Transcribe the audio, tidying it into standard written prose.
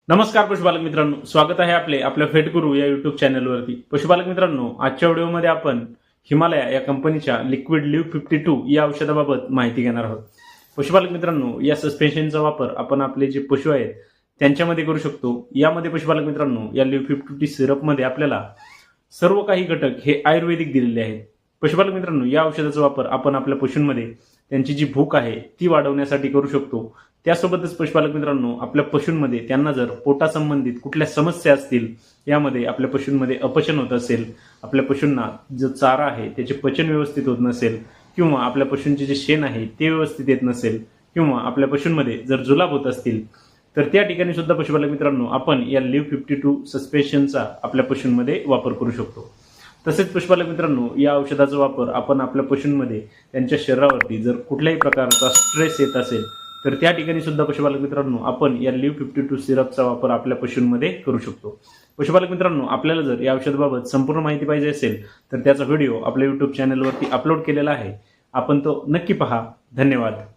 नमस्कार पशुपालक मित्रांनो, स्वागत आहे आपल्या फेटगुरू या युट्यूब चॅनलवरती। पशुपालक मित्रांनो, आजच्या व्हिडिओमध्ये आपण हिमालया या कंपनीच्या लिक्विड लिव्ह 52 या औषधाबाबत माहिती घेणार आहोत। पशुपालक मित्रांनो, या सस्पेन्शनचा वापर आपण आपले जे पशु आहेत त्यांच्यामध्ये करू शकतो। यामध्ये पशुपालक मित्रांनो, या लिव्ह 52 सिरपमध्ये आपल्याला सर्व काही घटक हे आयुर्वेदिक दिलेले आहेत। पशुपालक मित्रांनो, या औषधाचा वापर आपण आपल्या पशूंमध्ये त्यांची जी भूक आहे ती वाढवण्यासाठी करू शकतो। त्यासोबतच पशुपालक मित्रांनो, आपल्या पशूंमध्ये त्यांना जर पोटासंबंधित कुठल्या समस्या असतील, यामध्ये आपल्या पशूंमध्ये अपचन होत असेल, आपल्या पशूंना जो चारा आहे त्याचे पचन व्यवस्थित होत नसेल, किंवा आपल्या पशूंचे जे शेण आहे ते व्यवस्थित येत नसेल, किंवा आपल्या पशूंमध्ये जर जुलाब होत असतील, तर त्या ठिकाणी सुद्धा पशुपालक मित्रांनो आपण या लिव्ह 52 सस्पेन्शनचा आपल्या पशूंमध्ये वापर करू शकतो। तसेच पशुपालक मित्रांनो, या औषधाचा वापर आपण आपल्या पशूंमध्ये त्यांच्या शरीरावरती जर कुठल्याही प्रकारचा स्ट्रेस येत असेल, तर त्या ठिकाणी सुद्धा पशुपालक मित्रांनो आपण या लिव्ह 52 सिरपचा वापर आपल्या पशूंमध्ये करू शकतो। पशुपालक मित्रांनो, आपल्याला जर या औषधाबाबत संपूर्ण माहिती पाहिजे असेल तर त्याचा व्हिडिओ आपल्या YouTube चॅनलवरती अपलोड केलेला आहे, आपण तो नक्की पहा। धन्यवाद।